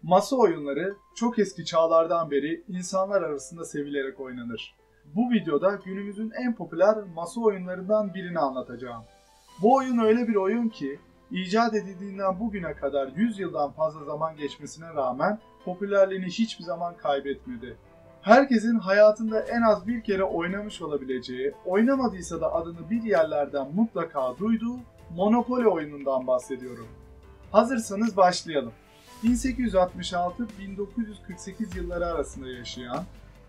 Masa oyunları çok eski çağlardan beri insanlar arasında sevilerek oynanır. Bu videoda günümüzün en popüler masa oyunlarından birini anlatacağım. Bu oyun öyle bir oyun ki icat edildiğinden bugüne kadar 100 yıldan fazla zaman geçmesine rağmen popülerliğini hiçbir zaman kaybetmedi. Herkesin hayatında en az bir kere oynamış olabileceği, oynamadıysa da adını bir yerlerden mutlaka duyduğu Monopoly oyunundan bahsediyorum. Hazırsanız başlayalım. 1866-1948 yılları arasında yaşayan,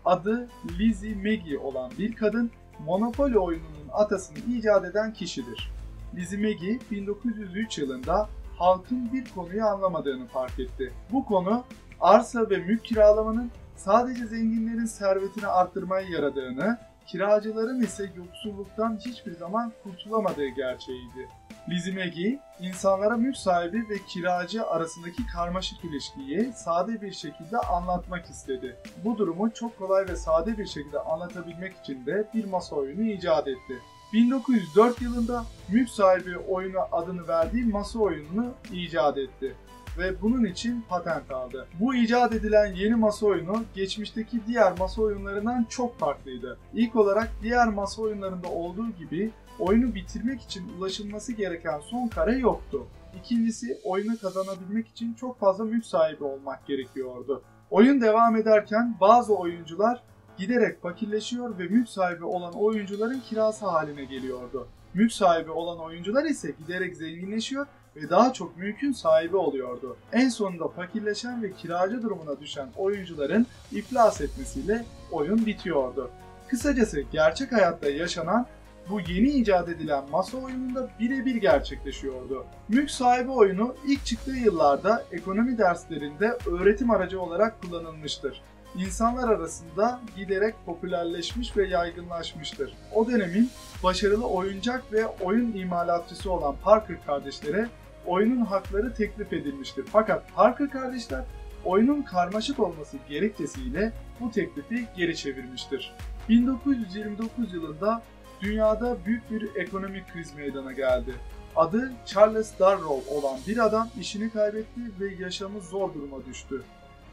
adı Lizzie Magie olan bir kadın Monopoly oyununun atasını icat eden kişidir. Lizzie Magie 1903 yılında halkın bir konuyu anlamadığını fark etti. Bu konu arsa ve mülk kiralamanın sadece zenginlerin servetini arttırmaya yaradığını, kiracıların ise yoksulluktan hiçbir zaman kurtulamadığı gerçeğiydi. Lizzie Magie, insanlara mülk sahibi ve kiracı arasındaki karmaşık ilişkiyi sade bir şekilde anlatmak istedi. Bu durumu çok kolay ve sade bir şekilde anlatabilmek için de bir masa oyunu icat etti. 1904 yılında mülk sahibi oyunu adını verdiği masa oyununu icat etti ve bunun için patent aldı. Bu icat edilen yeni masa oyunu geçmişteki diğer masa oyunlarından çok farklıydı. İlk olarak diğer masa oyunlarında olduğu gibi oyunu bitirmek için ulaşılması gereken son kare yoktu. İkincisi, oyunu kazanabilmek için çok fazla mülk sahibi olmak gerekiyordu. Oyun devam ederken bazı oyuncular giderek fakirleşiyor ve mülk sahibi olan oyuncuların kirası haline geliyordu. Mülk sahibi olan oyuncular ise giderek zenginleşiyor ve daha çok mülkün sahibi oluyordu. En sonunda fakirleşen ve kiracı durumuna düşen oyuncuların iflas etmesiyle oyun bitiyordu. Kısacası gerçek hayatta yaşanan bu yeni icat edilen masa oyununda birebir gerçekleşiyordu. Mülk sahibi oyunu ilk çıktığı yıllarda ekonomi derslerinde öğretim aracı olarak kullanılmıştır. İnsanlar arasında giderek popülerleşmiş ve yaygınlaşmıştır. O dönemin başarılı oyuncak ve oyun imalatçısı olan Parker kardeşlere oyunun hakları teklif edilmiştir. Fakat Parker kardeşler oyunun karmaşık olması gerekçesiyle bu teklifi geri çevirmiştir. 1929 yılında dünyada büyük bir ekonomik kriz meydana geldi. Adı Charles Darrow olan bir adam işini kaybetti ve yaşamı zor duruma düştü.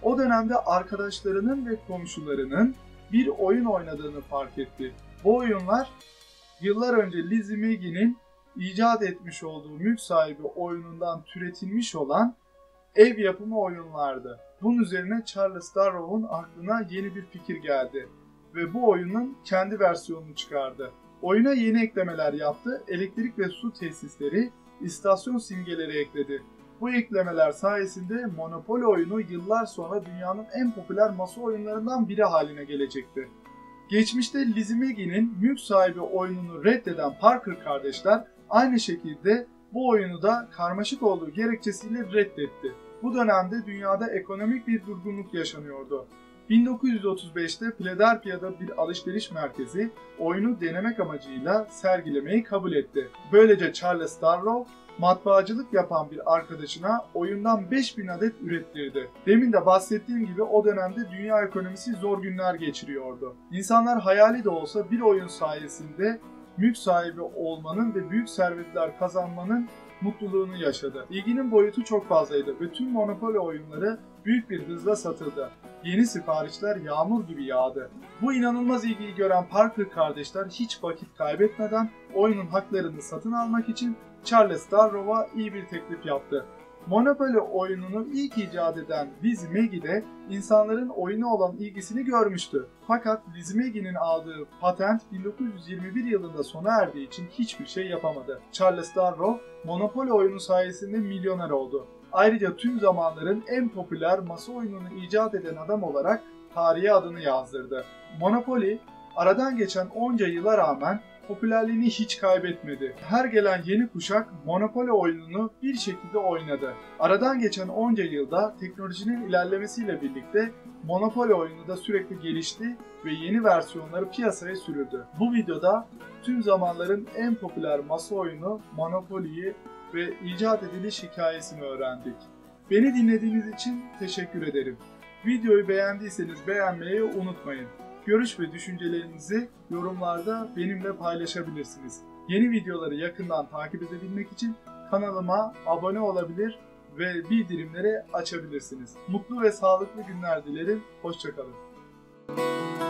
O dönemde arkadaşlarının ve komşularının bir oyun oynadığını fark etti. Bu oyunlar yıllar önce Lizzie Magie'nin icat etmiş olduğu mülk sahibi oyunundan türetilmiş olan ev yapımı oyunlardı. Bunun üzerine Charles Darrow'un aklına yeni bir fikir geldi ve bu oyunun kendi versiyonunu çıkardı. Oyuna yeni eklemeler yaptı, elektrik ve su tesisleri, istasyon simgeleri ekledi. Bu eklemeler sayesinde Monopoly oyunu yıllar sonra dünyanın en popüler masa oyunlarından biri haline gelecekti. Geçmişte Lizzie Magie'nin mülk sahibi oyununu reddeden Parker kardeşler aynı şekilde bu oyunu da karmaşık olduğu gerekçesiyle reddetti. Bu dönemde dünyada ekonomik bir durgunluk yaşanıyordu. 1935'te Philadelphia'da bir alışveriş merkezi oyunu denemek amacıyla sergilemeyi kabul etti. Böylece Charles Darrow matbaacılık yapan bir arkadaşına oyundan 5000 adet ürettirdi. Demin de bahsettiğim gibi o dönemde dünya ekonomisi zor günler geçiriyordu. İnsanlar hayali de olsa bir oyun sayesinde mülk sahibi olmanın ve büyük servetler kazanmanın mutluluğunu yaşadı. İlginin boyutu çok fazlaydı ve tüm Monopoly oyunları büyük bir hızla satıldı. Yeni siparişler yağmur gibi yağdı. Bu inanılmaz ilgiyi gören Parker kardeşler hiç vakit kaybetmeden oyunun haklarını satın almak için Charles Darrow'a iyi bir teklif yaptı. Monopoly oyununu ilk icat eden Lizzie Magie de insanların oyuna olan ilgisini görmüştü. Fakat Lizzie Magie'nin aldığı patent 1921 yılında sona erdiği için hiçbir şey yapamadı. Charles Darrow, Monopoly oyunu sayesinde milyoner oldu. Ayrıca tüm zamanların en popüler masa oyununu icat eden adam olarak tarihe adını yazdırdı. Monopoly, aradan geçen onca yıla rağmen popülerliğini hiç kaybetmedi. Her gelen yeni kuşak Monopoly oyununu bir şekilde oynadı. Aradan geçen onca yılda teknolojinin ilerlemesiyle birlikte Monopoly oyunu da sürekli gelişti ve yeni versiyonları piyasaya sürüldü. Bu videoda tüm zamanların en popüler masa oyunu Monopoly'yi ve icat ediliş hikayesini öğrendik. Beni dinlediğiniz için teşekkür ederim. Videoyu beğendiyseniz beğenmeyi unutmayın. Görüş ve düşüncelerinizi yorumlarda benimle paylaşabilirsiniz. Yeni videoları yakından takip edebilmek için kanalıma abone olabilir ve bildirimleri açabilirsiniz. Mutlu ve sağlıklı günler dilerim. Hoşça kalın.